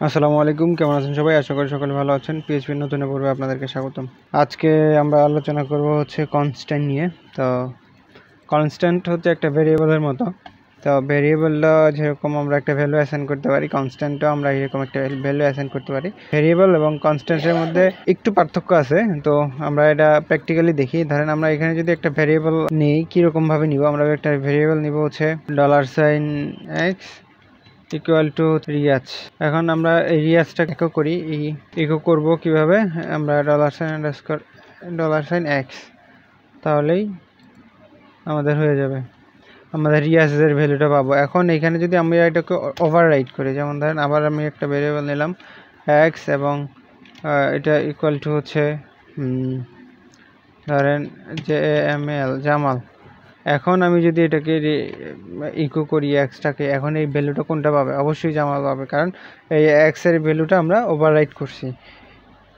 আসসালামু আলাইকুম, কেমন আছেন সবাই? আশা করি সকলে ভালো আছেন। PHP এর নতুন পর্বে আপনাদেরকে স্বাগতম। আজকে আমরা আলোচনা করব হচ্ছে কনস্ট্যান্ট নিয়ে। তো কনস্ট্যান্ট হচ্ছে একটা ভেরিয়েবলের মতো। তো ভেরিয়েবলটা যেরকম আমরা একটা ভ্যালু অ্যাসাইন করতে পারি, কনস্ট্যান্টও আমরা এরকম একটা ভ্যালু অ্যাসাইন করতে পারি। ভেরিয়েবল এবং কনস্ট্যান্টের মধ্যে একটু পার্থক্য আছে। তো আমরা এটা প্র্যাকটিক্যালি দেখি। ধরেন আমরা এখানে যদি একটা ভেরিয়েবল নিই, কীরকমভাবে নিব? আমরা একটা ভেরিয়েবল নিব হচ্ছে $x ইকুয়াল টু রিয়াজ। এখন আমরা এই রিয়াজটা ইকো করি। ইকো করব কিভাবে? আমরা $x, তাহলেই আমাদের হয়ে যাবে, আমাদের রিয়াজের ভ্যালুটা পাবো। এখন এখানে যদি আমরা এটাকে ওভাররাইট করি, যেমন ধরেন আবার আমি একটা ভেরিয়েবল নিলাম x এবং এটা ইকুয়াল টু হচ্ছে ধরেন জামাল। এখন আমি যদি এটাকে ইকো করি এক্সটাকে, এখন এই ভ্যালুটা কোনটা পাবে? অবশ্যই জামাল পাবে, কারণ এই এক্সের ভ্যালুটা আমরা ওভাররাইট করছি,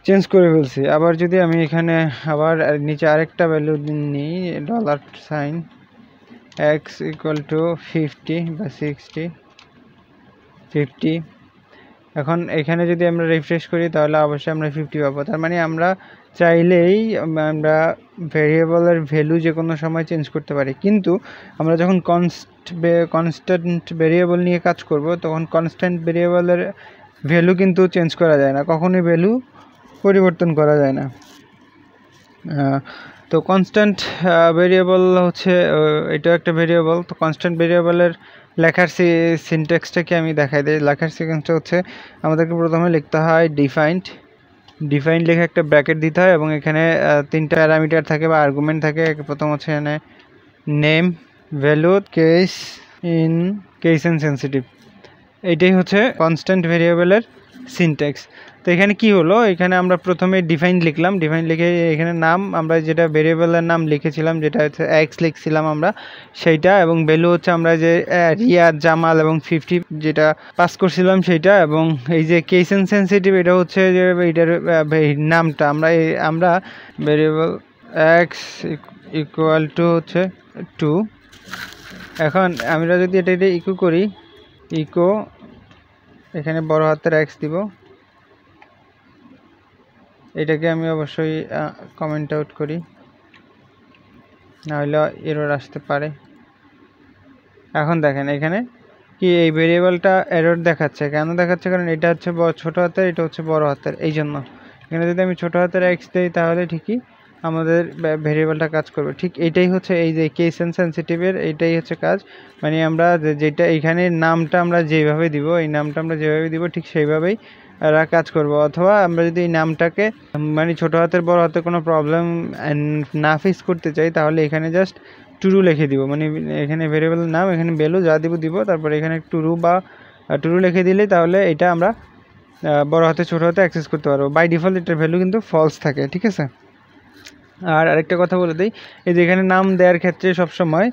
চেঞ্জ করে ফেলছি। আবার যদি আমি এখানে আবার নিচে আরেকটা ভ্যালু নিই, $x ইকুয়াল টু 50 বা 60, 50। এখন এখানে যদি আমরা রিফ্রেশ করি তাহলে অবশ্যই আমরা 50 পাবো। তার মানে আমরা চাইলেই আমরা ভেরিয়েবলের ভ্যালু যে কোনো সময় চেঞ্জ করতে পারি, কিন্তু আমরা যখন কনস্ট্যান্ট ভেরিয়েবল নিয়ে কাজ করব তখন কনস্ট্যান্ট ভেরিয়েবলের ভ্যালু কিন্তু চেঞ্জ করা যায় না, কখনোই ভ্যালু পরিবর্তন করা যায় না। তো কনস্ট্যান্ট ভেরিয়েবল হচ্ছে এটা একটা ভেরিয়েবল। তো কনস্ট্যান্ট ভেরিয়েবলের লেখার সিনট্যাক্সটাকে আমি দেখাই দিই। লেখার সিকোয়েন্সটা হচ্ছে আমাদেরকে প্রথমে লিখতে হয় ডিফাইন্ড লিখে একটা ব্র্যাকেট দিতে হয় এবং এখানে তিনটা প্যারামিটার থাকে বা আর্গুমেন্ট থাকে। প্রথম হচ্ছে এখানে name, value, case and sensitive. এইটাই হচ্ছে কনস্ট্যান্ট ভেরিয়েবলের সিনট্যাক্স। তো এখানে কি হলো, এখানে আমরা প্রথমে ডিফাইন লিখলাম, ডিফাইন লিখে এখানে নাম আমরা যেটা ভেরিয়েবলের নাম লিখেছিলাম, যেটা হচ্ছে x লিখছিলাম আমরা সেইটা, এবং ভ্যালু হচ্ছে আমরা যে রিয়াদ, জামাল এবং 50 যেটা পাস করছিলাম সেইটা, এবং এই যে কেস এন্ড সেন্সিটিভ এটা হচ্ছে যে এইটার নামটা আমরা ভেরিয়েবল x ইকুয়াল টু হচ্ছে 2। এখন আমরা যদি এটা ইকো করি, ইকো এখানে বড় হাতের x দিব, এটাকে আমি অবশ্যই কমেন্ট আউট করি, নাহলে এরর আসতে পারে। এখন দেখেন এখানে কি এই ভেরিয়েবলটা এরর দেখাচ্ছে, কেন দেখাচ্ছে? কারণ এটা হচ্ছে ছোট হাতের, এটা হচ্ছে বড় হাতের, এই জন্য। এখানে যদি আমি ছোট হাতের x দিই তাহলে ঠিকই আমাদের ভেরিয়েবলটা কাজ করবে। ঠিক এইটাই হচ্ছে এই যে কেস এন্ড সেন্সিটিভের এইটাই হচ্ছে কাজ। মানে আমরা যেটা এখানে নামটা আমরা যেভাবে দিব, এই নামটা আমরা যেভাবে দিব ঠিক সেইভাবেই এরা কাজ করবো। অথবা আমরা যদি এই নামটাকে মানে ছোট হাতের বড় হাতের কোনো প্রবলেম না ফেস করতে চাই, তাহলে এখানে জাস্ট টুরু লিখে দিব। মানে এখানে ভেরিয়েবলের নাম, এখানে ভ্যালু যা দিব, তারপরে এখানে টুরু লিখে দিলে তাহলে এটা আমরা বড় হাতে ছোট হাতে অ্যাক্সেস করতে পারবো। বাই ডিফল্ট এটার ভ্যালু কিন্তু ফলস থাকে, ঠিক আছে? আর আরেকটা কথা বলে দিই, এই যে এখানে নাম দেওয়ার ক্ষেত্রে সবসময়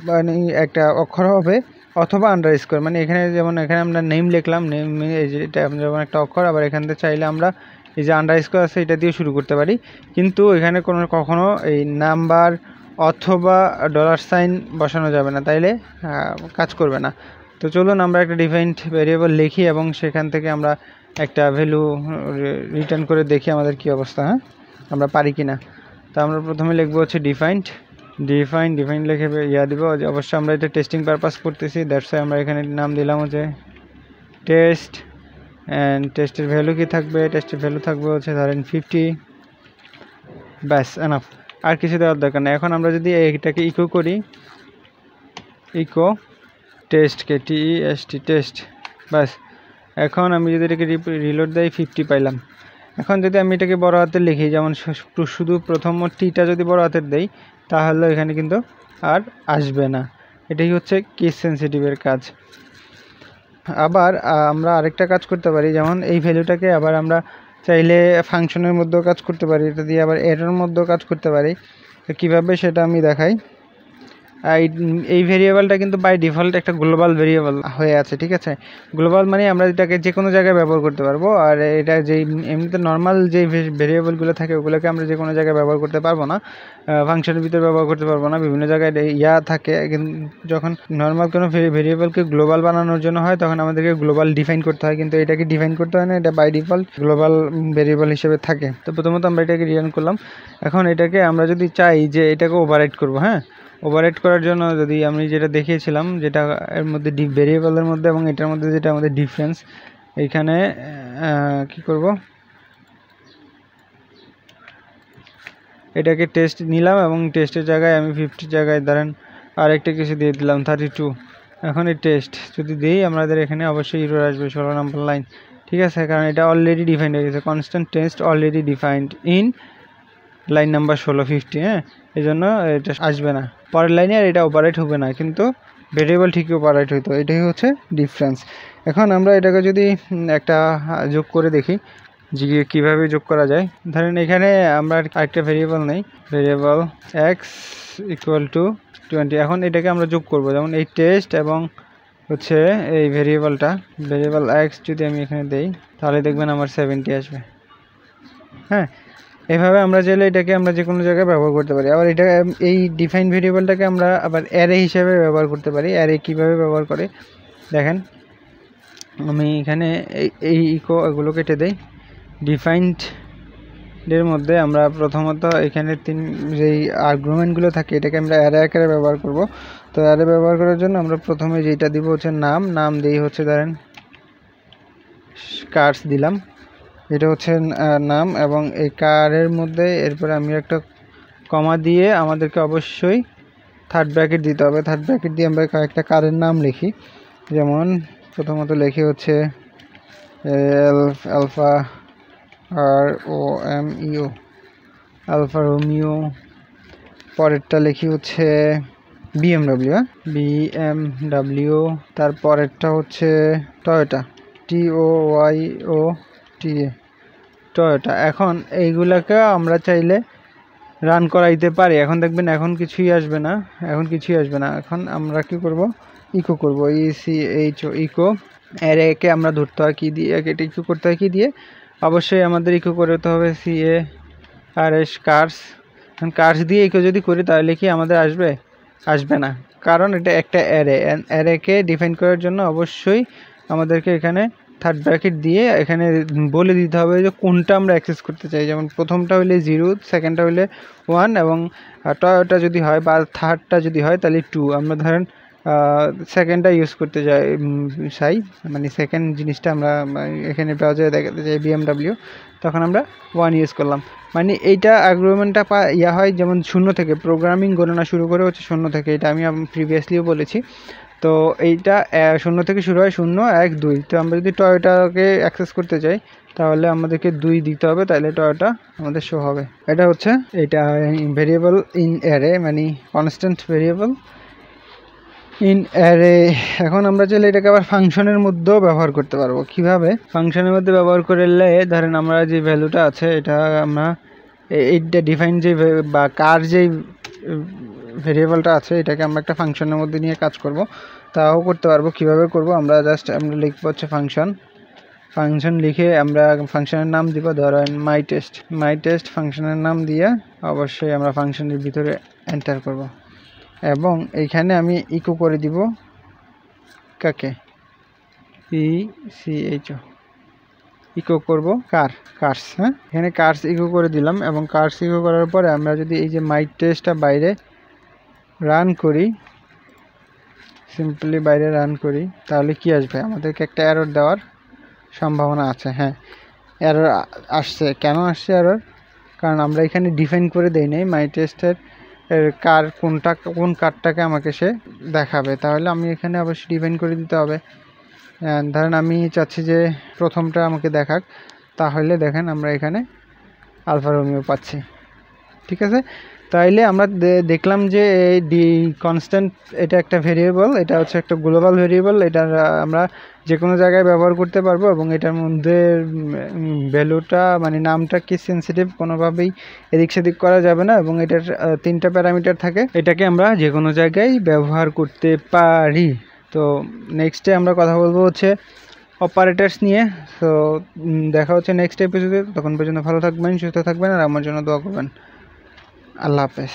মানে একটা অক্ষর হবে অথবা আন্ডারস্কোর। মানে এখানে যেমন এখানে আমরা নেম লিখলাম, নেম এই যে এটা যেমন একটা অক্ষর, আবার এখান থেকে চাইলে আমরা এই যে আন্ডারস্কোর আছে এটা দিয়ে শুরু করতে পারি, কিন্তু এখানে কখনো এই নাম্বার অথবা $সাইন বসানো যাবে না, তাইলে কাজ করবে না। তো চলুন আমরা একটা ডিফাইন্ড ভেরিয়েবল লিখি এবং সেখান থেকে আমরা একটা ভ্যালু রিটার্ন করে দেখি আমাদের কি অবস্থা, হ্যাঁ আমরা পারি কি না। তো আমরা প্রথমে লিখবো হচ্ছে ডিফাইন লিখে দিব। অবশ্যই আমরা এটা টেস্টিং পারপাস করতেছি, দ্যাটস ওয়াই আমরা এখানে নাম দিলাম হচ্ছে টেস্ট। অ্যান্ড টেস্টের ভ্যালু কি থাকবে? টেস্টের ভ্যালু থাকবে হচ্ছে ধরেন 50, ব্যাস এনাফ, আর কিছু দেওয়ার দরকার নেই। এখন আমরা যদি এইটাকে ইকো করি, ইকো টেস্টকে টেস্ট, ব্যাস। এখন আমি যদি এটাকে রিলোড দেই 50 পাইলাম। এখন যদি আমি এটাকে বড় হাতের লিখি, যেমন শুধু প্রথম টিটা যদি বড় হাতের দেই তাহলে এখানে কিন্তু আর আসবে না। এটাই হচ্ছে কেস সেন্সিটিভের কাজ। আবার আমরা আরেকটা কাজ করতে পারি, যেমন এই ভ্যালুটাকে আবার আমরা চাইলে ফাংশনের মধ্যেও কাজ করতে পারি, এটা দিয়ে আবার এরর মধ্যেও কাজ করতে পারি। তো কীভাবে সেটা আমি দেখাই। এই ভেরিয়েবলটা কিন্তু বাই ডিফল্ট একটা গ্লোবাল ভেরিয়েবল হয়ে আছে, ঠিক আছে। গ্লোবাল মানে আমরা এটাকে যে কোনো জায়গায় ব্যবহার করতে পারবো, আর এটা যেই এমনিতে নর্মাল যে ভেরিয়েবলগুলো থাকে ওগুলোকে আমরা যে কোনো জায়গায় ব্যবহার করতে পারবো না, ফাংশনের ভিতরে ব্যবহার করতে পারবো না, বিভিন্ন জায়গায় থাকে। কিন্তু যখন নর্মাল কোনো ভেরিয়েবলকে গ্লোবাল বানানোর জন্য হয় তখন আমাদেরকে গ্লোবাল ডিফাইন করতে হয়, কিন্তু এটাকে ডিফাইন করতে হয় না, এটা বাই ডিফল্ট গ্লোবাল ভেরিয়েবল হিসেবে থাকে। তো প্রথমত আমরা এটাকে রিটার্ন করলাম। এখন এটাকে আমরা যদি চাই যে এটাকে ওভাররাইট করবো, হ্যাঁ, ওভাররাইট করার জন্য যদি আমি যেটা দেখিয়েছিলাম, যেটা এর মধ্যে ভেরিয়েবলের মধ্যে এবং এটার মধ্যে যেটা আমাদের ডিফারেন্স, এইখানে কি করব, এটাকে টেস্ট নিলাম এবং টেস্টের জায়গায় আমি 50 জায়গায় ধরেন আরেকটা কিছু দিয়ে দিলাম 32। এখন এই টেস্ট যদি দিই আমাদের এখানে অবশ্যই এরর আসবে 16 নম্বর লাইন, ঠিক আছে, কারণ এটা অলরেডি ডিফাইন্ড হয়ে গেছে, constant test already defined in line number 1650, হ্যাঁ, এই জন্য এটা আসবে না পরের লাইনে, আর এটা অপারেট হবে না, কিন্তু ভেরিয়েবল ঠিকই অপারেট হইতো। এটাই হচ্ছে ডিফারেন্স। এখন আমরা এটাকে যদি একটা যোগ করে দেখি যে কীভাবে যোগ করা যায়। ধরেন এখানে আমরা আরেকটা ভেরিয়েবল নেই, ভেরিয়েবল এক্স ইকুয়াল টু 20। এখন এটাকে আমরা যোগ করব, যেমন এই টেস্ট এবং হচ্ছে এই ভেরিয়েবল এক্স যদি আমি এখানে দেই তাহলে দেখবেন আমার 70 আসবে, হ্যাঁ। এভাবে আমরা চাইলে এটাকে আমরা যে কোনো জায়গায় ব্যবহার করতে পারি। আবার এটা এই ডিফাইন ভেরিয়েবলটাকে আমরা আবার অ্যারে হিসাবে ব্যবহার করতে পারি। অ্যারে কীভাবে ব্যবহার করে দেখেন, আমি এখানে এই এগুলো কেটে দেই। ডিফাইন্ডের মধ্যে আমরা প্রথমত এখানে যেই আর্গুমেন্টগুলো থাকে এটাকে আমরা অ্যারে আকারে ব্যবহার করব। তো অ্যারে ব্যবহার করার জন্য আমরা প্রথমে যেটা দিব হচ্ছে নাম দিই হচ্ছে ধরেন কার্স দিলাম, এটা হচ্ছে নাম, এবং এই কারের মধ্যে এরপরে আমি একটা কমা দিয়ে আমাদেরকে অবশ্যই থার্ড ব্র্যাকেট দিতে হবে। থার্ড ব্র্যাকেট দিয়ে আমরা কয়েকটা কারের নাম লিখি, যেমন প্রথমত লিখি হচ্ছে আলফা ROMEO, আলফা রোমিও। পরেরটা লিখি হচ্ছে BMW, তারপরেরটা হচ্ছে টয়োটা, TOYOTA, টয়োটা। এখন এইগুলাকে আমরা চাইলে রান করাইতে পারি। এখন দেখবেন এখন কিছুই আসবে না, এখন আমরা কি করব, ইকো করব, ECHO, ইকো। অ্যারেকে আমরা ধরতে হয় কি দিয়ে, এটা ইকো করতে হয় কি দিয়ে, অবশ্যই আমাদের ইকো করতে হবে CARS, কার্স দিয়ে ইকো যদি করি তাহলে কি আমাদের আসবে না, কারণ এটা একটা অ্যারেকে ডিফাইন করার জন্য অবশ্যই আমাদেরকে এখানে থার্ড ব্র্যাকেট দিয়ে এখানে বলে দিতে হবে যে কোনটা আমরা অ্যাক্সেস করতে চাই। যেমন প্রথমটা হইলে 0, সেকেন্ডটা হইলে 1, এবং টয়োটা যদি হয় বা থার্ডটা যদি হয় তাহলে 2। আমরা ধরেন সেকেন্ডটা ইউজ করতে চাই, মানে সেকেন্ড জিনিসটা আমরা এখানে ব্রাউজারে দেখাতে চাই BMW, তখন আমরা 1 ইউজ করলাম। মানে এইটা আর্গুমেন্টটা হয় যেমন 0 থেকে, প্রোগ্রামিং গণনা শুরু করে হচ্ছে 0 থেকে, এটা আমি প্রিভিয়াসলিও বলেছি। তো এইটা 0 থেকে শুরু হয়, 0, 1, 2। তো আমরা যদি টয়োটাকে অ্যাক্সেস করতে চাই তাহলে আমাদেরকে 2 দিতে হবে, তাহলে টয়োটা আমাদের শো হবে। এটা হচ্ছে এটা ভেরিয়েবল ইন অ্যারে, মানে কনস্ট্যান্ট ভেরিয়েবল ইন অ্যারে। এখন আমরা চাইলে এটাকে আবার ফাংশনের মধ্যেও ব্যবহার করতে পারবো। কিভাবে ফাংশনের মধ্যে ব্যবহার করলে, ধরেন আমরা যে ভ্যালুটা আছে এটা আমরা এইটা ডিফাইন যে বা কার যে ভেরিয়েবলটা আছে এটাকে আমরা একটা ফাংশনের মধ্যে নিয়ে কাজ করব, তাও করতে পারবো। কিভাবে করব, আমরা আমরা লিখবো হচ্ছে ফাংশন লিখে আমরা ফাংশনের নাম দিব, ধরেন মাই টেস্ট ফাংশনের নাম দিয়ে অবশ্যই আমরা ফাংশনের ভিতরে এন্টার করব, এবং এইখানে আমি ইকো করে দিব কাকে, ECHO, ইকো করব কার্স, হ্যাঁ, এখানে কার্স ইকো করে দিলাম। এবং কার্স ইকো করার পরে আমরা যদি এই যে মাই টেস্টটা বাইরে রান করি, সিম্পলি বাইরে রান করি, তাহলে কি আসবে, আমাদেরকে একটা এরর দেওয়ার সম্ভাবনা আছে। হ্যাঁ, এরর আসছে। কেন আসছে এরর? কারণ আমরা এখানে ডিফাইন করে দেই নাই মাই টেস্টের কোন কার্ডটাকে আমাকে সে দেখাবে, তাহলে আমি এখানে অবশ্যই ডিফাইন করে দিতে হবে। ধরেন আমি চাচ্ছি যে প্রথমটা আমাকে দেখাক, তাহলে দেখেন আমরা এখানে আলফা রোমিও পাচ্ছি, ঠিক আছে। তাইলে আমরা দেখলাম যে এই ডি কনস্ট্যান্ট এটা একটা ভেরিয়েবল, এটা হচ্ছে একটা গ্লোবাল ভেরিয়েবল, এটা আমরা যে কোনো জায়গায় ব্যবহার করতে পারবো এবং এটার মধ্যে ভ্যালুটা মানে নামটা কি সেন্সিটিভ, কোনোভাবেই এদিক সেদিক করা যাবে না এবং এটার 3টা প্যারামিটার থাকে, এটাকে আমরা যে কোনো জায়গায় ব্যবহার করতে পারি। তো নেক্সটে আমরা কথা বলবো হচ্ছে অপারেটরস নিয়ে। তো দেখা হচ্ছে নেক্সট এপিসোডে, তখন পর্যন্ত ভালো থাকবেন, সুস্থ থাকবেন আর আমার জন্য দোয়া করবেন। আল্লাহ হাফেজ।